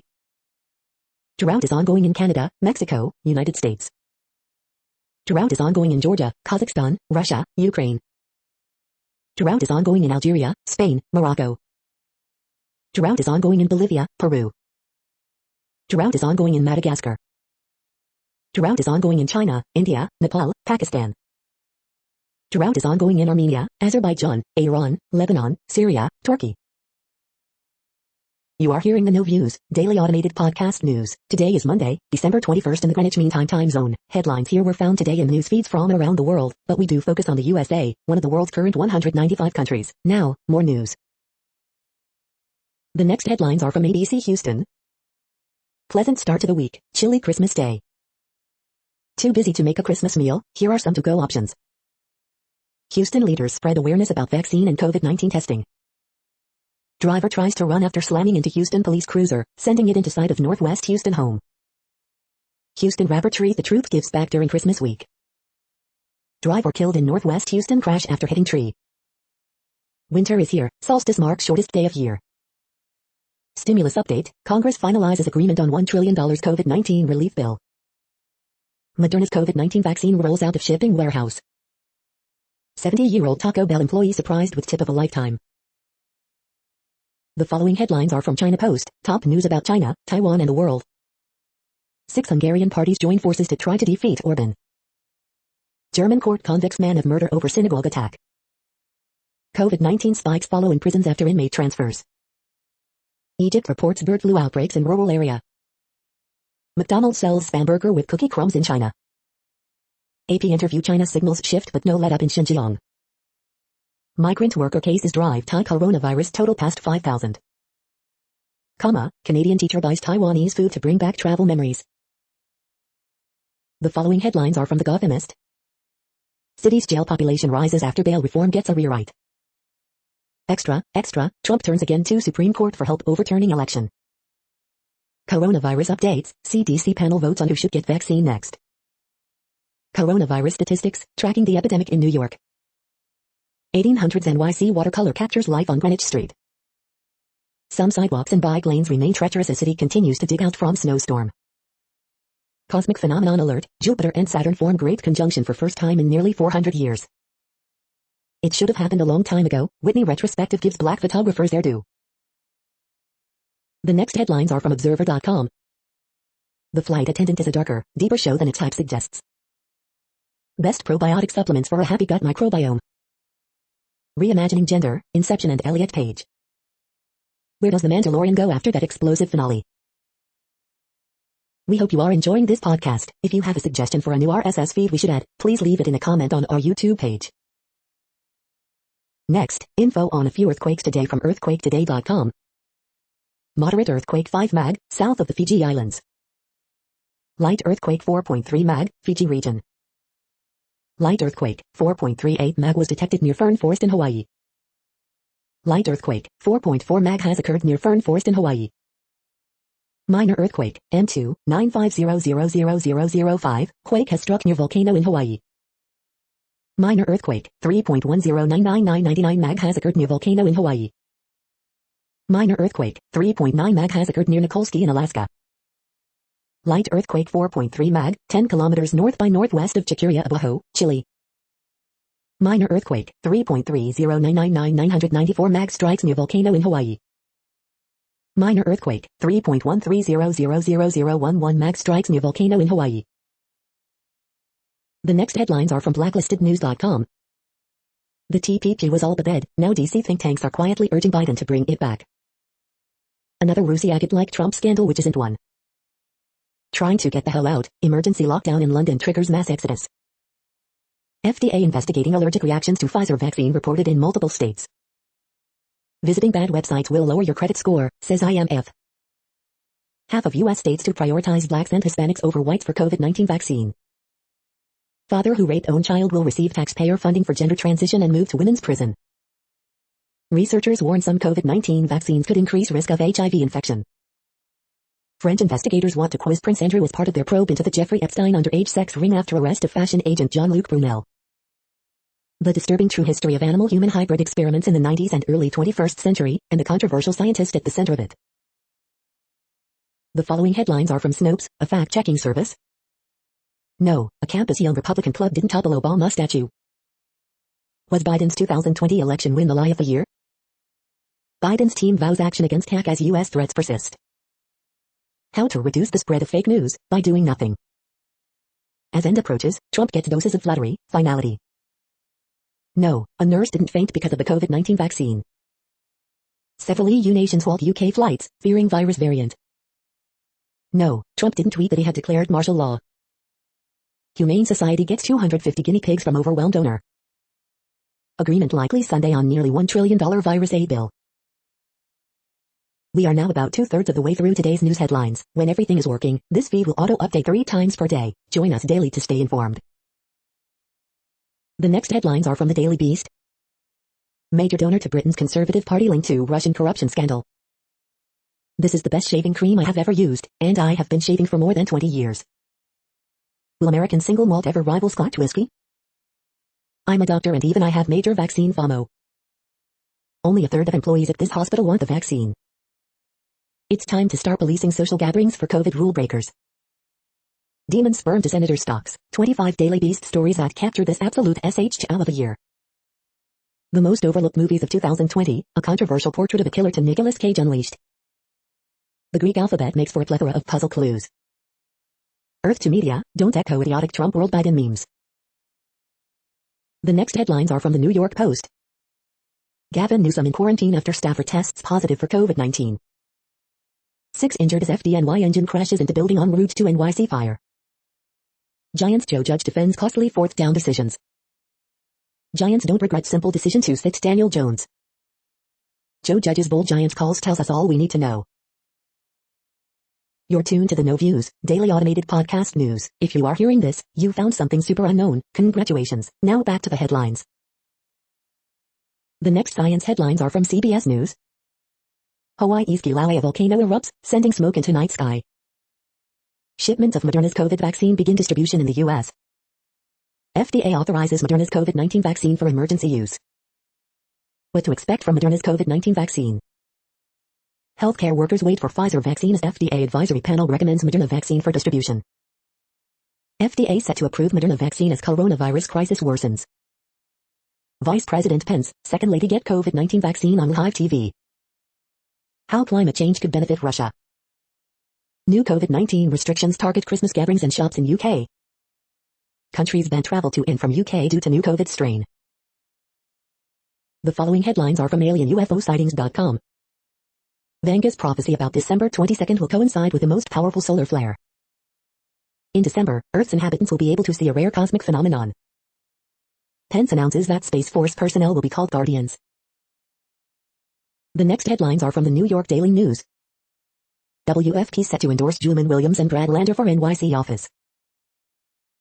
S1: Drought is ongoing in Canada, Mexico, United States. Drought is ongoing in Georgia, Kazakhstan, Russia, Ukraine. Drought is ongoing in Algeria, Spain, Morocco. Drought is ongoing in Bolivia, Peru. Drought is ongoing in Madagascar. Drought is ongoing in China, India, Nepal, Pakistan. Drought is ongoing in Armenia, Azerbaijan, Iran, Lebanon, Syria, Turkey. You are hearing the No Views, daily automated podcast news. Today is Monday, December 21st in the Greenwich Mean Time zone. Headlines here were found today in news feeds from around the world, but we do focus on the USA, one of the world's current 195 countries. Now, more news. The next headlines are from ABC Houston. Pleasant start to the week, chilly Christmas Day. Too busy to make a Christmas meal? Here are some to-go options. Houston leaders spread awareness about vaccine and COVID-19 testing. Driver tries to run after slamming into Houston police cruiser, sending it into sight of Northwest Houston home. Houston rapper Treat the Truth gives back during Christmas week. Driver killed in Northwest Houston crash after hitting tree. Winter is here, solstice marks shortest day of year. Stimulus update, Congress finalizes agreement on $1 trillion COVID-19 relief bill. Moderna's COVID-19 vaccine rolls out of shipping warehouse. 70-year-old Taco Bell employee surprised with tip of a lifetime. The following headlines are from China Post, top news about China, Taiwan and the world. 6 Hungarian parties join forces to try to defeat Orban. German court convicts man of murder over synagogue attack. COVID-19 spikes follow in prisons after inmate transfers. Egypt reports bird flu outbreaks in rural area. McDonald's sells spam burger with cookie crumbs in China. AP interview China signals shift but no let-up in Xinjiang. Migrant worker cases drive Thai coronavirus total past 5,000. Canadian teacher buys Taiwanese food to bring back travel memories. The following headlines are from The Gothamist. City's jail population rises after bail reform gets a rewrite. Extra, Trump turns again to Supreme Court for help overturning election. Coronavirus updates, CDC panel votes on who should get vaccine next. Coronavirus statistics, tracking the epidemic in New York. 1800s NYC watercolor captures life on Greenwich Street. Some sidewalks and bike lanes remain treacherous as city continues to dig out from snowstorm. Cosmic phenomenon alert, Jupiter and Saturn form great conjunction for first time in nearly 400 years. It should have happened a long time ago, Whitney retrospective gives black photographers their due. The next headlines are from Observer.com. The flight attendant is a darker, deeper show than its hype suggests. Best probiotic supplements for a happy gut microbiome. Reimagining gender, Inception and Elliot Page. Where does the Mandalorian go after that explosive finale? We hope you are enjoying this podcast. If you have a suggestion for a new RSS feed we should add, please leave it in a comment on our YouTube page. Next, info on a few earthquakes today from earthquaketoday.com. Moderate earthquake 5 mag, south of the Fiji Islands. Light earthquake 4.3 mag, Fiji region. Light earthquake 4.38 mag was detected near Fern Forest in Hawaii. Light earthquake 4.4 mag has occurred near Fern Forest in Hawaii. Minor earthquake M2 950000005 quake has struck near volcano in Hawaii. Minor earthquake 3.1099999 mag has occurred near volcano in Hawaii. Minor earthquake 3.9 mag has occurred near Nikolsky in Alaska. Light earthquake 4.3 mag, 10 kilometers north by northwest of Chacuria, Abajo, Chile. Minor earthquake 3.3099994 mag strikes near volcano in Hawaii. Minor earthquake 3.13000011 mag strikes near volcano in Hawaii. The next headlines are from blacklistednews.com. The TPP was all but dead, now DC think tanks are quietly urging Biden to bring it back. Another Rusi agate-like Trump scandal which isn't one. Trying to get the hell out, emergency lockdown in London triggers mass exodus. FDA investigating allergic reactions to Pfizer vaccine reported in multiple states. Visiting bad websites will lower your credit score, says IMF. Half of U.S. states to prioritize blacks and Hispanics over whites for COVID-19 vaccine. Father who raped own child will receive taxpayer funding for gender transition and move to women's prison. Researchers warn some COVID-19 vaccines could increase risk of HIV infection. French investigators want to quiz Prince Andrew as part of their probe into the Jeffrey Epstein underage sex ring after arrest of fashion agent Jean-Luc Brunel. The disturbing true history of animal-human hybrid experiments in the 90s and early 21st century, and the controversial scientist at the center of it. The following headlines are from Snopes, a fact-checking service. No, a campus young Republican club didn't topple Obama statue. Was Biden's 2020 election win the lie of the year? Biden's team vows action against hack as U.S. threats persist. How to reduce the spread of fake news, by doing nothing. As end approaches, Trump gets doses of flattery, finality. No, a nurse didn't faint because of the COVID-19 vaccine. Several EU nations halt UK flights, fearing virus variant. No, Trump didn't tweet that he had declared martial law. Humane Society gets 250 guinea pigs from overwhelmed donor. Agreement likely Sunday on nearly $1 trillion virus aid bill. We are now about 2/3 of the way through today's news headlines. When everything is working, this feed will auto-update 3 times per day. Join us daily to stay informed. The next headlines are from the Daily Beast. Major donor to Britain's Conservative Party linked to Russian corruption scandal. This is the best shaving cream I have ever used, and I have been shaving for more than 20 years. Will American single malt ever rival Scotch whiskey? I'm a doctor and even I have major vaccine FOMO. Only 1/3 of employees at this hospital want the vaccine. It's time to start policing social gatherings for COVID rule breakers. Demon sperm to senator stocks, 25 Daily Beast stories that capture this absolute SHL of a year. The most overlooked movies of 2020, a controversial portrait of a killer to Nicolas Cage unleashed. The Greek alphabet makes for a plethora of puzzle clues. Earth to media, don't echo idiotic Trump world Biden memes. The next headlines are from the New York Post. Gavin Newsom in quarantine after staffer tests positive for COVID-19. 6 injured as FDNY engine crashes into building en route to NYC fire. Giants Joe Judge defends costly 4th down decisions. Giants don't regret simple decision to sit Daniel Jones. Joe Judge's bold Giants calls tells us all we need to know. You're tuned to the No Views, daily automated podcast news. If you are hearing this, you found something super unknown. Congratulations. Now back to the headlines. The next science headlines are from CBS News. Hawaii's Kilauea volcano erupts, sending smoke into night sky. Shipments of Moderna's COVID vaccine begin distribution in the U.S. FDA authorizes Moderna's COVID-19 vaccine for emergency use. What to expect from Moderna's COVID-19 vaccine? Healthcare workers wait for Pfizer vaccine as FDA advisory panel recommends Moderna vaccine for distribution. FDA set to approve Moderna vaccine as coronavirus crisis worsens. Vice President Pence, second lady get COVID-19 vaccine on live TV. How climate change could benefit Russia. New COVID-19 restrictions target Christmas gatherings and shops in UK. Countries ban travel to and from UK due to new COVID strain. The following headlines are from alienUFOsightings.com. Vanga's prophecy about December 22nd will coincide with the most powerful solar flare. In December, Earth's inhabitants will be able to see a rare cosmic phenomenon. Pence announces that Space Force personnel will be called Guardians. The next headlines are from the New York Daily News. WFP set to endorse Julian Williams and Brad Lander for NYC office.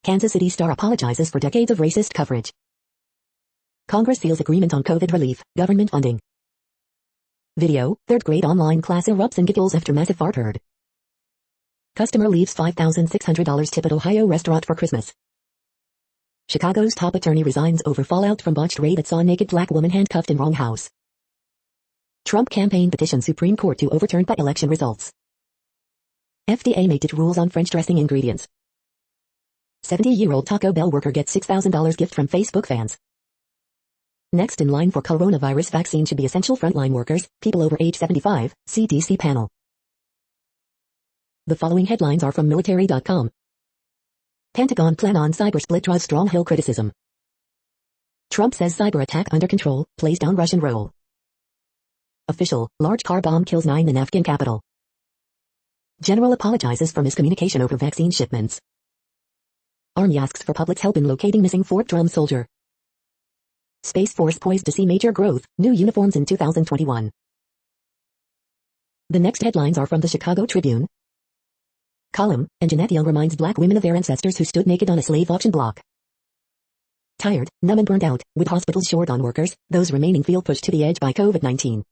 S1: Kansas City star apologizes for decades of racist coverage. Congress seals agreement on COVID relief, government funding. Video, 3rd grade online class erupts and giggles after massive fart heard. Customer leaves $5,600 tip at Ohio restaurant for Christmas. Chicago's top attorney resigns over fallout from botched raid that saw naked black woman handcuffed in wrong house. Trump campaign petitions Supreme Court to overturn by election results. FDA made it rules on French dressing ingredients. 70-year-old Taco Bell worker gets $6,000 gift from Facebook fans. Next in line for coronavirus vaccine should be essential frontline workers, people over age 75, CDC panel. The following headlines are from military.com. Pentagon plan on cyber split draws strong Hill criticism. Trump says cyber attack under control, plays down Russian role. Official, large car bomb kills 9 in Afghan capital. General apologizes for miscommunication over vaccine shipments. Army asks for public's help in locating missing Fort Drum soldier. Space Force poised to see major growth, new uniforms in 2021. The next headlines are from the Chicago Tribune. Column, and Jeanette Young reminds black women of their ancestors who stood naked on a slave auction block. Tired, numb and burned out, with hospitals short on workers, those remaining feel pushed to the edge by COVID-19.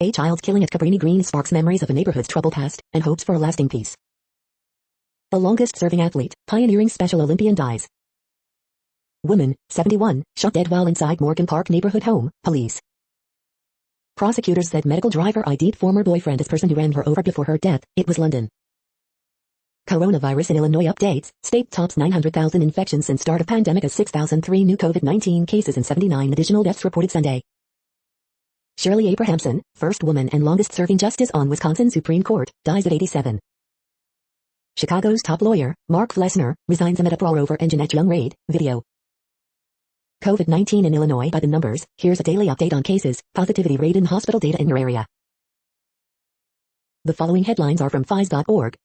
S1: A child killing at Cabrini Green sparks memories of a neighborhood's troubled past, and hopes for a lasting peace. The longest-serving athlete, pioneering Special Olympian dies. Woman, 71, shot dead while inside Morgan Park neighborhood home, police. Prosecutors said medical driver ID'd former boyfriend as person who ran her over before her death. It was London. Coronavirus in Illinois updates. State tops 900,000 infections since start of pandemic as 6,003 new COVID-19 cases and 79 additional deaths reported Sunday. Shirley Abrahamson, first woman and longest-serving justice on Wisconsin Supreme Court, dies at 87. Chicago's top lawyer, Mark Flessner, resigns amid uproar over Jeanette Young raid. Video. COVID-19 in Illinois by the numbers. Here's a daily update on cases, positivity rate and hospital data in your area. The following headlines are from FIS.org.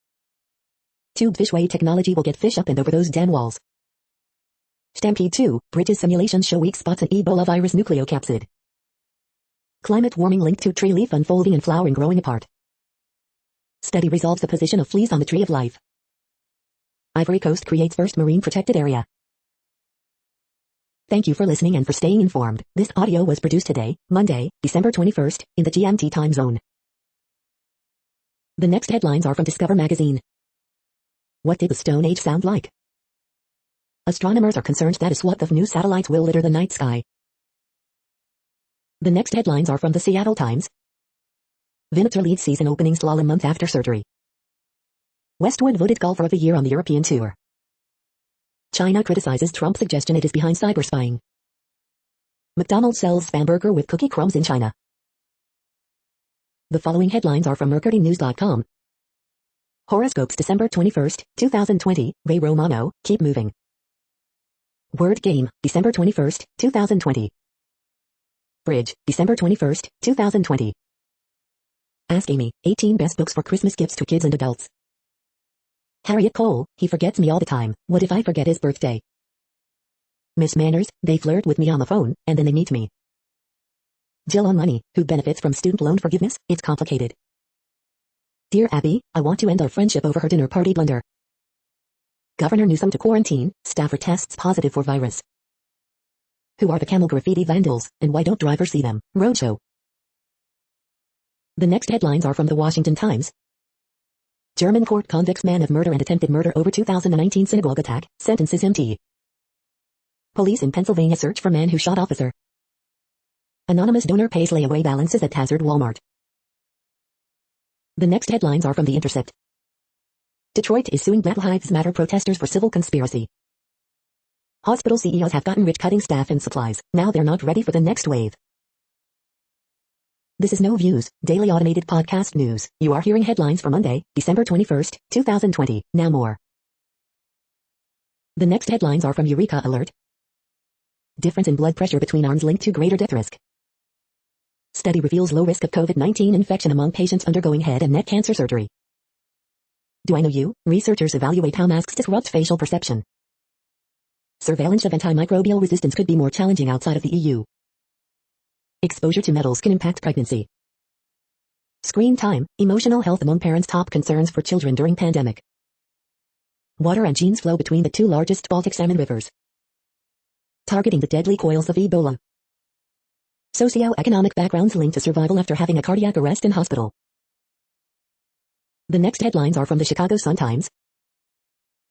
S1: Tube fishway technology will get fish up and over those dam walls. Stampede 2, bridges simulations show weak spots in Ebola virus nucleocapsid. Climate warming linked to tree leaf unfolding and flowering growing apart. Study resolves the position of fleas on the tree of life. Ivory Coast creates first marine protected area. Thank you for listening and for staying informed. This audio was produced today, Monday, December 21st, in the GMT time zone. The next headlines are from Discover magazine. What did the Stone Age sound like? Astronomers are concerned that a swath of new satellites will litter the night sky. The next headlines are from the Seattle Times. Vinnatur leads season opening slalom month after surgery. Westwood voted golfer of the year on the European Tour. China criticizes Trump's suggestion it is behind cyber spying. McDonald's sells spam burger with cookie crumbs in China. The following headlines are from mercurynews.com. Horoscopes December 21st, 2020, Ray Romano, keep moving. Word game, December 21st, 2020. Bridge, December 21st, 2020. Ask Amy, 18 best books for Christmas gifts to kids and adults. Harriet Cole, he forgets me all the time, what if I forget his birthday? Miss Manners, they flirt with me on the phone, and then they meet me. Jill on money, who benefits from student loan forgiveness, it's complicated. Dear Abby, I want to end our friendship over her dinner party blunder. Governor Newsom to quarantine, staffer tests positive for virus. Who are the camel graffiti vandals, and why don't drivers see them? Roadshow. The next headlines are from the Washington Times. German court convicts man of murder and attempted murder over 2019 synagogue attack, sentences empty. Police in Pennsylvania search for man who shot officer. Anonymous donor pays layaway balances at Hazard Walmart. The next headlines are from The Intercept. Detroit is suing Black Lives Matter protesters for civil conspiracy. Hospital CEOs have gotten rich cutting staff and supplies, now they're not ready for the next wave. This is No Views, daily automated podcast news. You are hearing headlines for Monday, December 21st, 2020, now more. The next headlines are from Eureka Alert. Difference in blood pressure between arms linked to greater death risk. Study reveals low risk of COVID-19 infection among patients undergoing head and neck cancer surgery. Do I know you? Researchers evaluate how masks disrupt facial perception. Surveillance of antimicrobial resistance could be more challenging outside of the EU. Exposure to metals can impact pregnancy. Screen time, emotional health among parents' top concerns for children during pandemic. Water and genes flow between the two largest Baltic salmon rivers. Targeting the deadly coils of Ebola. Socioeconomic backgrounds linked to survival after having a cardiac arrest in hospital. The next headlines are from the Chicago Sun-Times.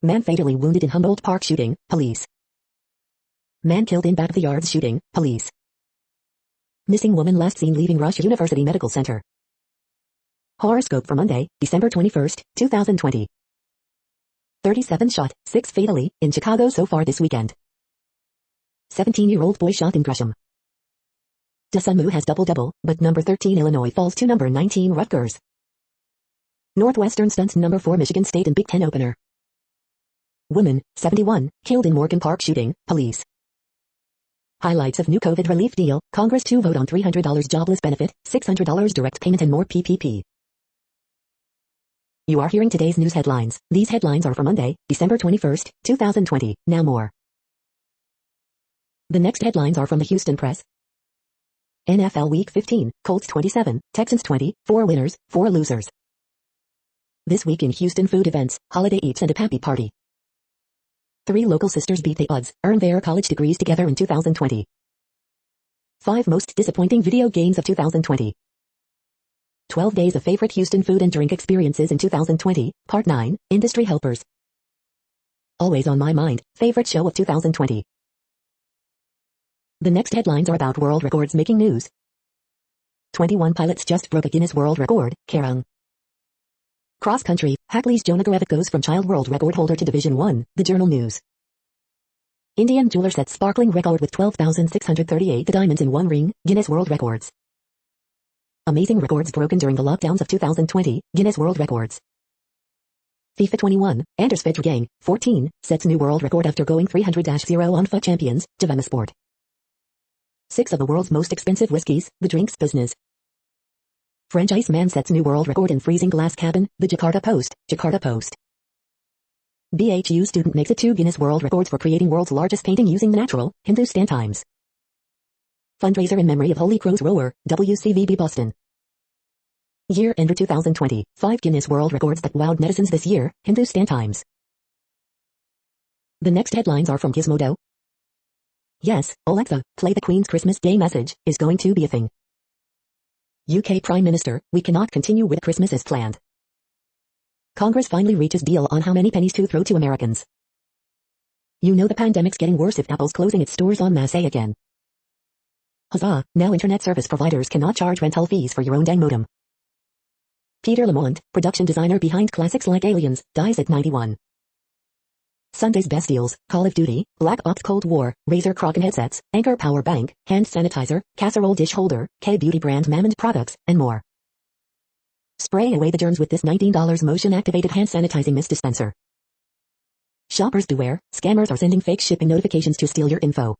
S1: Man fatally wounded in Humboldt Park shooting, police. Man killed in backyards shooting, police. Missing woman last seen leaving Rush University Medical Center. Horoscope for Monday, December 21st, 2020. 37 shot, 6 fatally, in Chicago so far this weekend. 17-year-old boy shot in Gresham. Dasunmu has double-double, but number 13 Illinois falls to number 19 Rutgers. Northwestern stunts number 4 Michigan State in Big Ten opener. Woman, 71, killed in Morgan Park shooting, police. Highlights of new COVID relief deal, Congress to vote on $300 jobless benefit, $600 direct payment and more PPP. You are hearing today's news headlines. These headlines are for Monday, December 21st, 2020, now more. The next headlines are from the Houston Press. NFL Week 15, Colts 27, Texans 20, 4 winners, 4 losers. This week in Houston food events, holiday eats and a pappy party. 3 local sisters beat the odds, earn their college degrees together in 2020. 5 most disappointing video games of 2020. 12 days of favorite Houston food and drink experiences in 2020, Part 9, Industry Helpers. Always on my mind, favorite show of 2020. The next headlines are about world records making news. 21 pilots just broke a Guinness World Record, Kerrang! Cross country, Hackley's Jonah Gorevic goes from child world record holder to Division 1, the Journal News. Indian jeweler sets sparkling record with 12,638 diamonds in one ring, Guinness World Records. Amazing records broken during the lockdowns of 2020, Guinness World Records. FIFA 21, Anders Fedregang, 14, sets new world record after going 300-0 on FUT Champions, Javema Sport. 6 of the world's most expensive whiskeys, the drinks business. French iceman sets new world record in freezing glass cabin, the Jakarta Post, Jakarta Post. BHU student makes it 2 Guinness World Records for creating world's largest painting using the natural, Hindustan Times. Fundraiser in memory of Holy Cross rower, WCVB Boston. Year ender 2020, 5 Guinness World Records that wowed netizens this year, Hindustan Times. The next headlines are from Gizmodo. Yes, Alexa, play the Queen's Christmas Day message, is going to be a thing. UK Prime Minister, we cannot continue with Christmas as planned. Congress finally reaches deal on how many pennies to throw to Americans. You know the pandemic's getting worse if Apple's closing its stores en masse again. Huzzah, now internet service providers cannot charge rental fees for your own dang modem. Peter Lamont, production designer behind classics like Aliens, dies at 91. Sunday's best deals, Call of Duty, Black Ops Cold War, Razer Kraken headsets, Anchor power bank, hand sanitizer, casserole dish holder, K-beauty brand Mammond products, and more. Spray away the germs with this $19 motion-activated hand sanitizing mist dispenser. Shoppers beware, scammers are sending fake shipping notifications to steal your info.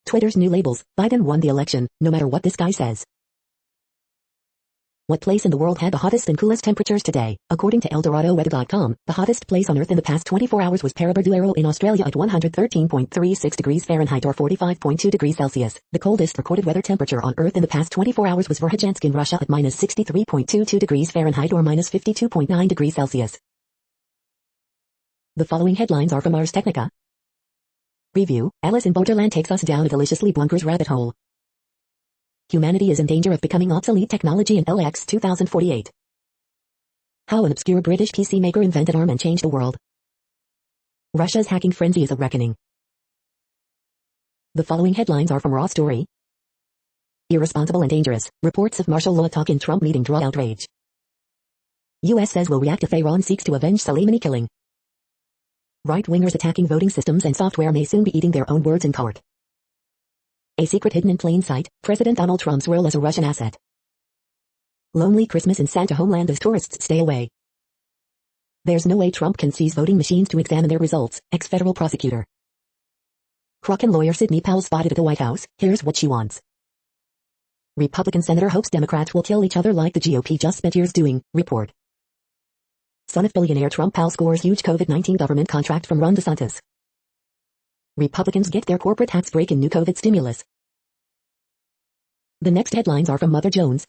S1: Twitter's new labels, Biden won the election, no matter what this guy says. What place in the world had the hottest and coolest temperatures today? According to ElDoradoWeather.com, the hottest place on Earth in the past 24 hours was Paramaribo in Australia at 113.36 degrees Fahrenheit or 45.2 degrees Celsius. The coldest recorded weather temperature on Earth in the past 24 hours was Verkhojansk in Russia at minus 63.22 degrees Fahrenheit or minus 52.9 degrees Celsius. The following headlines are from Ars Technica. Review: Alice in Borderland takes us down a deliciously bonkers rabbit hole. Humanity is in danger of becoming obsolete technology in LX 2048. How an obscure British PC maker invented ARM and changed the world. Russia's hacking frenzy is a reckoning. The following headlines are from Raw Story. Irresponsible and dangerous. Reports of martial law talk in Trump meeting draw outrage. U.S. says will react if Iran seeks to avenge Soleimani killing. Right-wingers attacking voting systems and software may soon be eating their own words in court. A secret hidden in plain sight, President Donald Trump's role as a Russian asset. Lonely Christmas in Santa homeland as tourists stay away. There's no way Trump can seize voting machines to examine their results, ex-federal prosecutor. Kraken lawyer Sidney Powell spotted at the White House, here's what she wants. Republican senator hopes Democrats will kill each other like the GOP just spent years doing, report. Son of billionaire Trump Powell scores huge COVID-19 government contract from Ron DeSantis. Republicans get their corporate tax break in new COVID stimulus. The next headlines are from Mother Jones.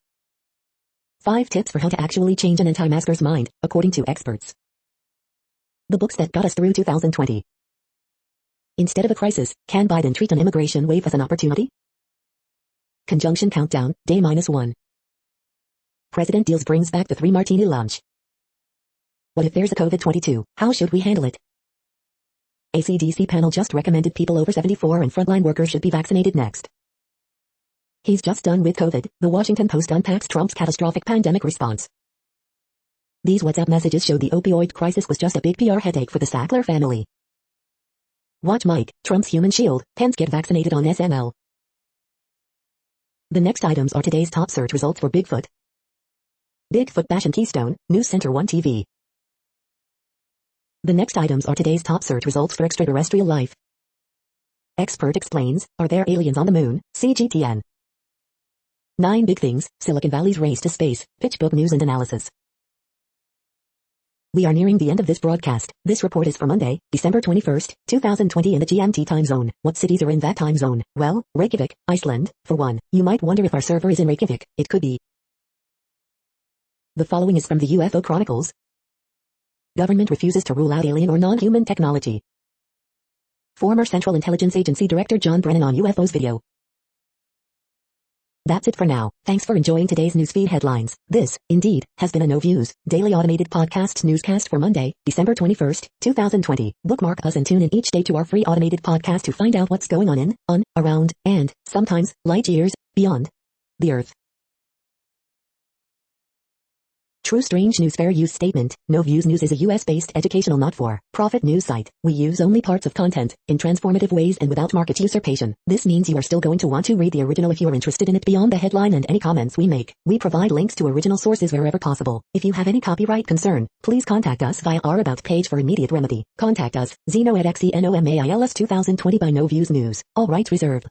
S1: 5 tips for how to actually change an anti-masker's mind, according to experts. The books that got us through 2020. Instead of a crisis, can Biden treat an immigration wave as an opportunity? Conjunction countdown, day -1. President deals brings back the 3 martini lounge. What if there's a COVID-22? How should we handle it? A CDC panel just recommended people over 74 and frontline workers should be vaccinated next. He's just done with COVID. The Washington Post unpacks Trump's catastrophic pandemic response. These WhatsApp messages show the opioid crisis was just a big PR headache for the Sackler family. Watch Mike, Trump's human shield, Pence get vaccinated on SNL. The next items are today's top search results for Bigfoot. Bigfoot bash in Keystone, News Center 1 TV. The next items are today's top search results for extraterrestrial life. Expert explains, are there aliens on the moon? CGTN. 9 big things, Silicon Valley's race to space, PitchBook news and analysis. We are nearing the end of this broadcast. This report is for Monday, December 21st, 2020 in the GMT time zone. What cities are in that time zone? Well, Reykjavik, Iceland, for one. You might wonder if our server is in Reykjavik. It could be. The following is from the UFO Chronicles. Government refuses to rule out alien or non-human technology. Former Central Intelligence Agency Director John Brennan on UFOs video. That's it for now. Thanks for enjoying today's newsfeed headlines. This, indeed, has been a No Views, daily automated podcast newscast for Monday, December 21st, 2020. Bookmark us and tune in each day to our free automated podcast to find out what's going on, around, and, sometimes, light years, beyond the Earth. True Strange News Fair Use Statement. No Views News is a US-based educational not-for-profit news site. We use only parts of content, in transformative ways and without market usurpation. This means you are still going to want to read the original if you are interested in it beyond the headline and any comments we make. We provide links to original sources wherever possible. If you have any copyright concern, please contact us via our About page for immediate remedy. Contact us, Zeno at XENOMAILS 2020 by No Views News. All rights reserved.